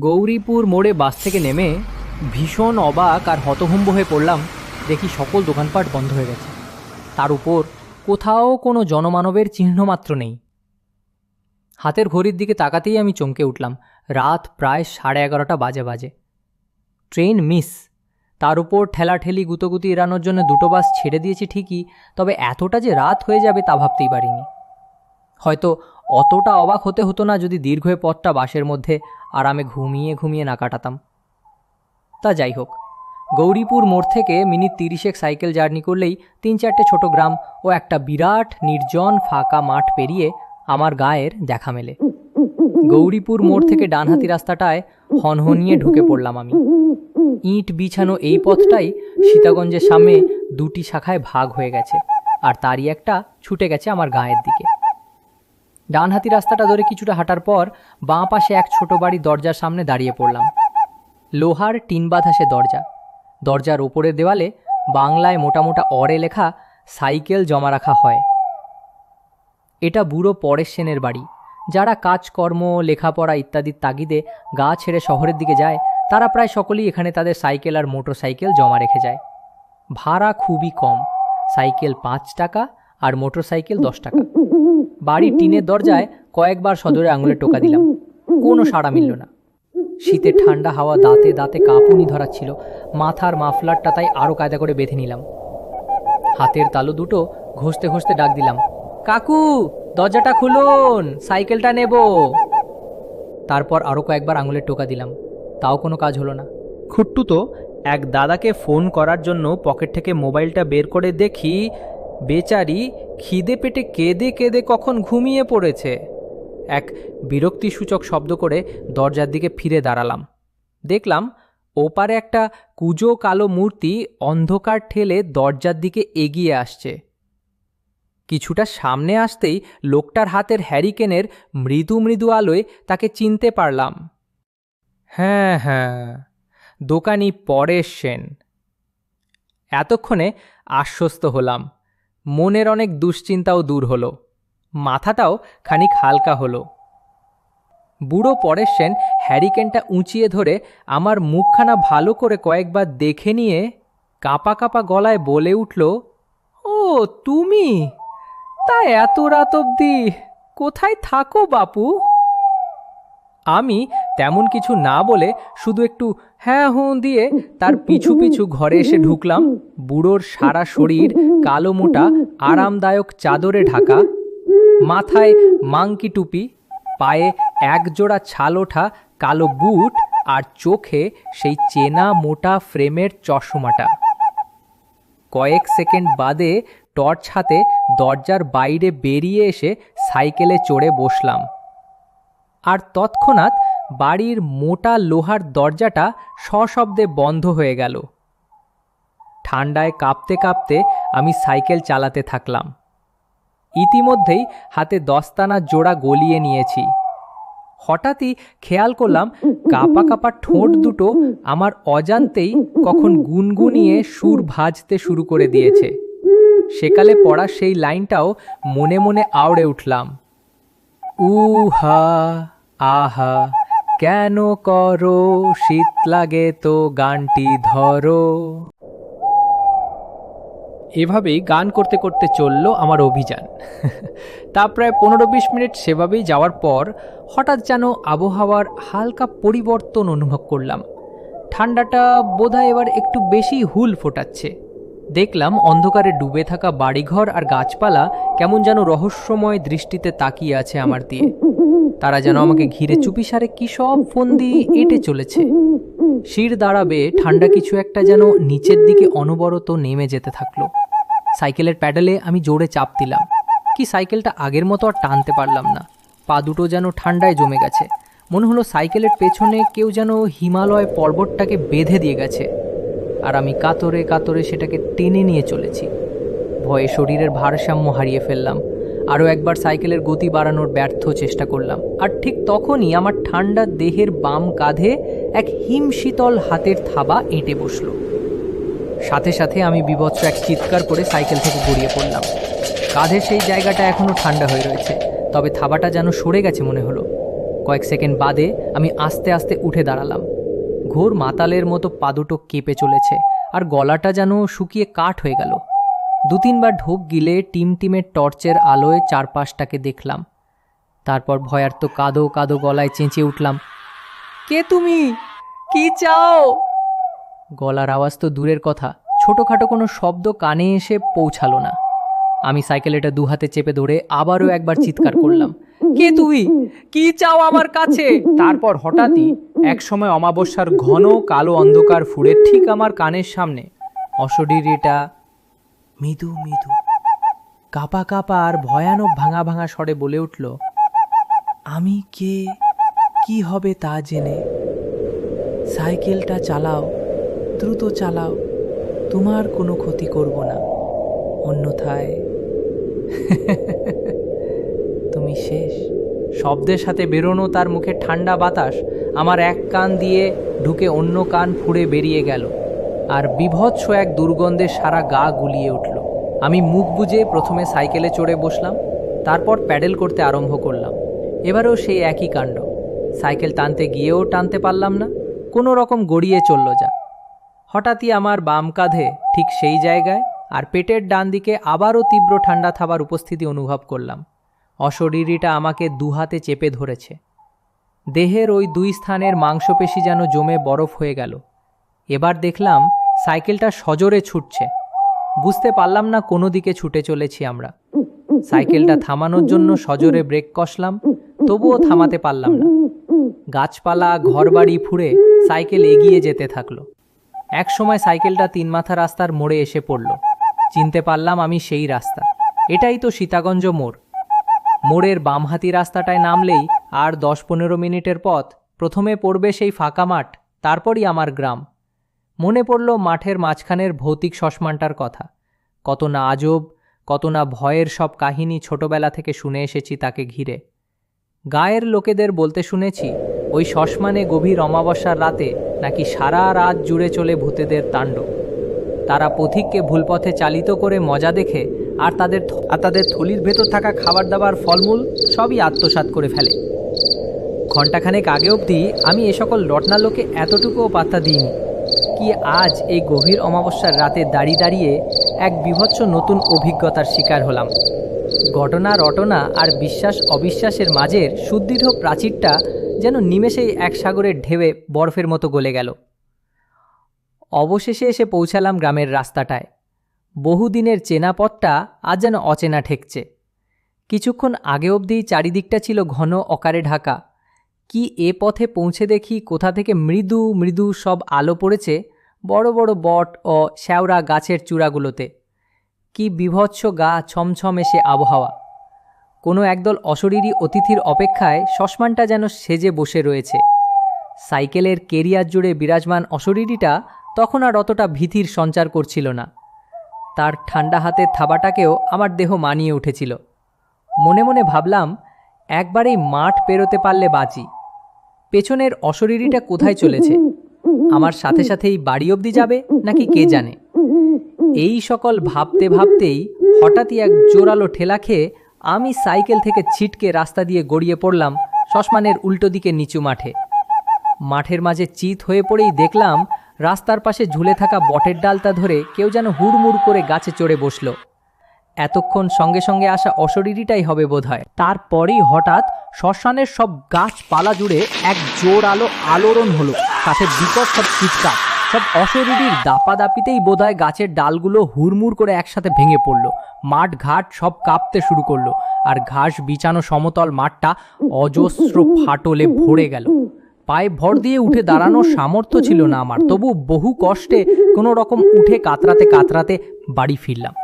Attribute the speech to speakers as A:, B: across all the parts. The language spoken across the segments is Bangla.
A: গৌরীপুর মোড়ে বাস থেকে নেমে ভীষণ অবাক আর হতভম্ব হয়ে পড়লাম। দেখি সকল দোকানপাট বন্ধ হয়ে গেছে, তার উপর কোথাও কোনো জনমানবের চিহ্নমাত্র নেই। হাতের ঘড়ির দিকে তাকাতেই আমি চমকে উঠলাম। রাত প্রায় 11:30 বাজে। ট্রেন মিস, তার উপর ঠেলাঠেলি গুতোগুতি এড়ানোর জন্য দুটো বাস ছেড়ে দিয়েছি ঠিকই, তবে এতটা যে রাত হয়ে যাবে তা ভাবতেই পারিনি। হয়তো অতটা অবাক হতে হতো না যদি দীর্ঘ পথটা বাসের মধ্যে আরামে ঘুমিয়ে ঘুমিয়ে না কাটাতাম। তা যাই হোক, গৌরীপুর মোড় থেকে মিনিট 30 সাইকেল জার্নি করলেই 3-4টে ছোট গ্রাম ও একটা বিরাট নির্জন ফাঁকা মাঠ পেরিয়ে আমার গায়ের দেখা মেলে। গৌরীপুর মোড় থেকে ডানহাতি রাস্তাটায় হনহনিয়ে ঢুকে পড়লাম আমি। ইট বিছানো এই পথটাই সীতাগঞ্জের সামনে দুটি শাখায় ভাগ হয়ে গেছে, আর তারই একটা ছুটে গেছে আমার গায়ের দিকে। ডানহাতি রাস্তাটা ধরে কিছুটা হাঁটার পর বাঁ পাশে এক ছোট বাড়ি দরজার সামনে দাঁড়িয়ে পড়লাম। লোহার টিন বাঁধা সে দরজা। দরজার ওপরের দেওয়ালে বাংলায় মোটা মোটা অরে লেখা সাইকেল জমা রাখা হয়। এটা বুড়ো পরেশ সেনের বাড়ি। যারা কাজকর্ম, লেখাপড়া ইত্যাদির তাগিদে গা ছেড়ে শহরের দিকে যায়, তারা প্রায় সকলেই এখানে তাদের সাইকেল আর মোটর সাইকেল জমা রেখে যায়। ভাড়া খুবই কম, সাইকেল 5 টাকা আর মোটর সাইকেল 10 টাকা। বাড়ির টিনের দরজায় কয়েকবার সদরে আঙুলে টোকা দিলাম, কোনো সাড়া মিলল না। শীতের ঠান্ডা হাওয়া দাঁতে দাঁতে কাঁপুনি ধরাচ্ছিল। মাথার মাফলারটা তাই আরও কায়দা করে বেঁধে নিলাম। হাতের তালু দুটো ঘষতে ঘষতে ডাক দিলাম, কাকু দরজাটা খুলুন, সাইকেলটা নেব। তারপর আরও কয়েকবার আঙুলে টোকা দিলাম, তাও কোনো কাজ হলো না। খুট্টু তো এক দাদাকে ফোন করার জন্য পকেট থেকে মোবাইলটা বের করে দেখি বেচারি খিদে পেটে কেঁদে কেঁদে কখন ঘুমিয়ে পড়েছে। এক বিরক্তিসূচক শব্দ করে দরজার দিকে ফিরে দাঁড়ালাম। দেখলাম ওপারে একটা কুঁজো কালো মূর্তি অন্ধকার ঠেলে দরজার দিকে এগিয়ে আসছে। কিছুটা সামনে আসতেই লোকটার হাতের হ্যারিকেনের মৃদু মৃদু আলোয় তাকে চিনতে পারলাম। হ্যাঁ, দোকানি পরেশ সেন। এতক্ষণে আশ্বস্ত হলাম। মনের অনেক দুশ্চিন্তাও দূর হলো, মাথাটাও খানিক হালকা হলো। বুড়ো পরেশ সেন হ্যারিকেনটা উঁচিয়ে ধরে আমার মুখখানা ভালো করে কয়েকবার দেখে নিয়ে কাঁপা কাঁপা গলায় বলে উঠল, ও তুমি? তা এত রাত অবধি কোথায় থাকো বাপু? আমি তেমন কিছু না বলে শুধু একটু হ্যাঁ হুঁ দিয়ে তার পিছু পিছু ঘরে এসে ঢুকলাম। বুড়োর সারা শরীর কালো মোটা আরামদায়ক চাদরে ঢাকা, মাথায় মাংকি টুপি, পায়ে একজোড়া ছাল ওঠা কালো বুট, আর চোখে সেই চেনা মোটা ফ্রেমের চশমাটা। কয়েক সেকেন্ড বাদে টর্চ হাতে দরজার বাইরে বেরিয়ে এসে সাইকেলে চড়ে বসলাম। আর তৎক্ষণাৎ বাড়ির মোটা লোহার দরজাটা সশব্দে বন্ধ হয়ে গেল। ঠান্ডায় কাঁপতে কাঁপতে আমি সাইকেল চালাতে থাকলাম। ইতিমধ্যেই হাতে দস্তানা জোড়া গলিয়ে নিয়েছি। হঠাৎই খেয়াল করলাম কাঁপা কাঁপা ঠোঁট দুটো আমার অজান্তেই কখন গুনগুনিয়ে সুর ভাজতে শুরু করে দিয়েছে। সেকালে পড়া সেই লাইনটাও মনে মনে আওড়ে উঠলাম, উহা আহা কেন করো, শীত লাগে তো গানটি ধরো। এভাবেই গান করতে করতে চলল আমার অভিযান। তা প্রায় 15-20 মিনিট সেভাবেই যাওয়ার পর হঠাৎ যেন আবহাওয়ার হালকা পরিবর্তন অনুভব করলাম। ঠান্ডাটা বোধহয় এবার একটু বেশি হুল ফোটাচ্ছে। দেখলাম অন্ধকারে ডুবে থাকা বাড়িঘর আর গাছপালা কেমন যেন রহস্যময় দৃষ্টিতে তাকিয়ে আছে আমার দিয়ে। তারা যেন আমাকে ঘিরে চুপিসারে কি সব ফন্দি এঁটে চলেছে। শির দাঁড়াবে ঠান্ডা কিছু একটা যেন নিচের দিকে অনবরত নেমে যেতে থাকলো। সাইকেলের প্যাডেলে আমি জোরে চাপ দিলাম, কি সাইকেলটা আগের মতো আর টানতে পারলাম না। পা দুটো যেন ঠান্ডায় জমে গেছে। মনে হলো সাইকেলের পেছনে কেউ যেন হিমালয় পর্বতটাকে বেঁধে দিয়ে গেছে, আর আমি কাতরে কাতরে সেটাকে টেনে নিয়ে চলেছি। ভয়ে শরীরের ভারসাম্য হারিয়ে ফেললাম। আরও একবার সাইকেলের গতি বাড়ানোর ব্যর্থ চেষ্টা করলাম, আর ঠিক তখনই আমার ঠান্ডা দেহের বাম কাঁধে এক হিমশীতল হাতের থাবা এঁটে বসল। সাথে সাথে আমি বীভৎস এক চিৎকার করে সাইকেল থেকে গড়িয়ে পড়লাম। কাঁধের সেই জায়গাটা এখনও ঠান্ডা হয়ে রয়েছে, তবে থাবাটা যেন সরে গেছে মনে হলো। কয়েক সেকেন্ড বাদে আমি আস্তে আস্তে উঠে দাঁড়ালাম। ঘোর মাতালের মতো পা দুটো কেঁপে চলেছে, আর গলাটা যেন শুকিয়ে কাঠ হয়ে গেল। 2-3 বার ঢোক গিলে টিমটিমের টর্চের আলোয় চারপাশটাকে দেখলাম। তারপর ভয়ার্ত কাঁদো কাঁদো গলায় চেঁচিয়ে উঠলাম, কে তুমি? কি চাও? গলার আওয়াজ তো দূরের কথা, ছোটোখাটো কোনো শব্দ কানে এসে পৌঁছালো না। আমি সাইকেলটা 2 হাতে চেপে ধরে আবারও একবার চিৎকার করলাম, কে তুই? কি চাও আমার কাছে? তারপর হঠাৎই একসময় অমাবস্যার ঘন কালো অন্ধকার ফুঁড়ে ঠিক আমার কানের সামনে অশরীরীটা মৃদু মৃদু কাঁপা কাঁপা আর ভয়ানক ভাঙা ভাঙা স্বরে বলে উঠল, আমি কে, কি হবে তা জেনে? সাইকেলটা চালাও, দ্রুত চালাও, তোমার কোনো ক্ষতি করব না, অন্যথায় তুমি শেষ। শব্দের সাথে বেরোনো তার মুখে ঠান্ডা বাতাস আমার এক কান দিয়ে ঢুকে অন্য কান ফুঁড়ে বেরিয়ে গেল, আর বিভৎস এক দুর্গন্ধে সারা গা গুলিয়ে উঠল। আমি মুখ বুজে প্রথমে সাইকেলে চড়ে বসলাম, তারপর প্যাডেল করতে আরম্ভ করলাম। এবারেও সেই একই কাণ্ড, সাইকেল টানতে গিয়েও টানতে পারলাম না, কোনো রকম গড়িয়ে চলল যা। হঠাৎই আমার বাম কাঁধে ঠিক সেই জায়গায় আর পেটের ডান দিকে আবারও তীব্র ঠান্ডা থাবার উপস্থিতি অনুভব করলাম। অশরীরীটা আমাকে 2 হাতে চেপে ধরেছে। দেহের ওই 2 স্থানের মাংসপেশি যেন জমে বরফ হয়ে গেল। এবার দেখলাম সাইকেলটা সজোরে ছুটছে। বুঝতে পারলাম না কোনো দিকে ছুটে চলেছি আমরা। সাইকেলটা থামানোর জন্য সজোরে ব্রেক কষলাম, তবুও থামাতে পারলাম না। গাছপালা ঘরবাড়ি ফুঁড়ে সাইকেল এগিয়ে যেতে থাকলো। এক সময় সাইকেলটা 3 মাথা রাস্তার মোড়ে এসে পড়ল। চিনতে পারলাম আমি সেই রাস্তা, এটাই তো সীতাগঞ্জ মোড়। মোড়ের বামহাতি রাস্তাটায় নামলেই আর 10-15 মিনিটের পথ প্রথমে পড়বে সেই ফাঁকা মাঠ, তারপরই আমার গ্রাম। মনে পড়ল মাঠের মাঝখানের ভৌতিক শ্মশানটার কথা। কত না আজব, কত না ভয়ের সব কাহিনী ছোটবেলা থেকে শুনে এসেছি তাকে ঘিরে। গায়ের লোকেদের বলতে শুনেছি ওই শ্মশানে গভীর অমাবস্যার রাতে নাকি সারা রাত জুড়ে চলে ভূতেদের তাণ্ডব। তারা পথিককে ভুলপথে চালিত করে মজা দেখে আর তাদের থলির ভেতর থাকা খাবার দাবার ফলমূল সবই আত্মসাৎ করে ফেলে। ঘণ্টাখানেক আগে অবধি আমি এ সকল রটনালোকে এতটুকুও পাত্তা দিইনি। কি আজ এই গভীর অমাবস্যার রাতে দাঁড়িয়ে দাঁড়িয়ে এক বিভৎস নতুন অভিজ্ঞতার শিকার হলাম। ঘটনা রটনা আর বিশ্বাস অবিশ্বাসের মাঝের সুদৃঢ় প্রাচীরটা যেন নিমেষেই এক সাগরের ঢেউয়ে বরফের মতো গলে গেল। অবশেষে এসে পৌঁছালাম গ্রামের রাস্তাটায়। বহুদিনের চেনা পথটা আজ যেন অচেনা ঠেকছে। কিছুক্ষণ আগে অবধি চারিদিকটা ছিল ঘন অকারে ঢাকা। কি এ পথে পৌঁছে দেখি কোথা থেকে মৃদু মৃদু সব আলো পড়েছে বড় বড় বট ও শ্যাওড়া গাছের চূড়াগুলোতে। কি বিভৎস গা ছমছম এসে আবহাওয়া। কোনো একদল অশরীরী অতিথির অপেক্ষায় শ্মশানটা যেন সেজে বসে রয়েছে। সাইকেলের কেরিয়ার জুড়ে বিরাজমান অশরীরীটা তখন আর অতটা ভীতির সঞ্চার করছিল না। তার ঠান্ডা হাতের থাবাটাকেও আমার দেহ মানিয়ে উঠেছিল। মনে মনে ভাবলাম, একবার এই মাঠ পেরোতে পারলে বাঁচি। পেছনের অশরীরীটা কোথায় চলেছে? আমার সাথে সাথেই বাড়ি অবধি যাবে নাকি কে জানে। এই সকল ভাবতে ভাবতেই হঠাৎই এক জোরালো ঠেলা খেয়ে আমি সাইকেল থেকে ছিটকে রাস্তা দিয়ে গড়িয়ে পড়লাম শ্মশানের উল্টো দিকে নিচু মাঠে। মাঠের মাঝে চিত হয়ে পড়েই দেখলাম রাস্তার পাশে ঝুলে থাকা বটের ডালটা ধরে কেউ যেন হুড়মুড় করে গাছে চড়ে বসল। এতক্ষণ সঙ্গে সঙ্গে আসা অশরীরীটাই হবে বোধহয়। তারপরেই হঠাৎ শ্মশানের সব গাছপালা জুড়ে এক জোর আলোড়ন হলো, সাথে বিকট সব চিৎকার। সব অশরীরীর দাপাদাপিতেই বোধহয় গাছের ডালগুলো হুড়মুড় করে একসাথে ভেঙে পড়ল। মাঠ ঘাট সব কাঁপতে শুরু করলো, আর ঘাস বিছানো সমতল মাঠটা অজস্র ফাটলে ভরে গেল। পায়ে ভর দিয়ে উঠে দাঁড়ানোর সামর্থ্য ছিল না আমার, তবু বহু কষ্টে কোনো রকম উঠে কাতরাতে কাতরাতে বাড়ি ফিরলাম।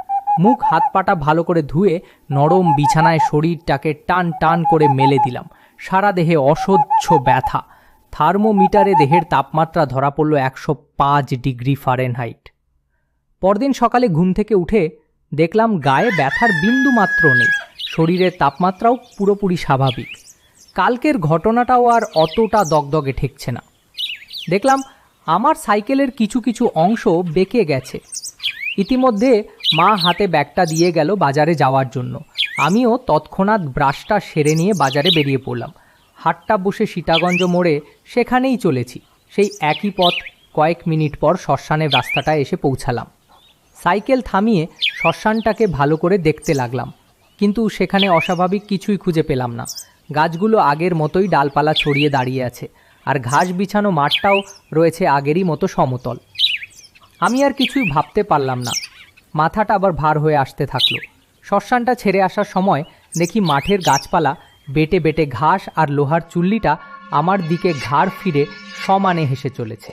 A: মুখ হাত পাটা ভালো করে ধুয়ে নরম বিছানায় শরীরটাকে টান টান করে মেলে দিলাম। সারা দেহে অসহ্য ব্যথা। থার্মোমিটারে দেহের তাপমাত্রা ধরা পড়ল 105 ডিগ্রি ফারেনহাইট। পরদিন সকালে ঘুম থেকে উঠে দেখলাম গায়ে ব্যথার বিন্দু মাত্র নেই, শরীরের তাপমাত্রাও পুরোপুরি স্বাভাবিক। কালকের ঘটনাটাও আর অতটা দগদগে ঠেকছে না। দেখলাম আমার সাইকেলের কিছু কিছু অংশ বেঁকে গেছে। ইতিমধ্যে মা হাতে ব্যাগটা দিয়ে গেল বাজারে যাওয়ার জন্য। আমিও তৎক্ষণাৎ ব্রাশটা সেরে নিয়ে বাজারে বেরিয়ে পড়লাম। হাট্টা বসে সীতাগঞ্জ মোড়ে সেখানেই চলেছি। সেই একই পথ কয়েক মিনিট পর শ্মশানের রাস্তাটায় এসে পৌঁছালাম। সাইকেল থামিয়ে শ্মশানটাকে ভালো করে দেখতে লাগলাম, কিন্তু সেখানে অস্বাভাবিক কিছুই খুঁজে পেলাম না। গাছগুলো আগের মতোই ডালপালা ছড়িয়ে দাঁড়িয়ে আছে, আর ঘাস বিছানো মাঠটাও রয়েছে আগেরই মতো সমতল। আমি আর কিছুই ভাবতে পারলাম না, মাথাটা আবার ভার হয়ে আসতে থাকলো। শ্মশানটা ছেড়ে আসার সময় দেখি মাঠের গাছপালা বেটে বেটে ঘাস আর লোহার চুল্লিটা আমার দিকে ঘাড় ফিরে সমানে হেসে চলেছে।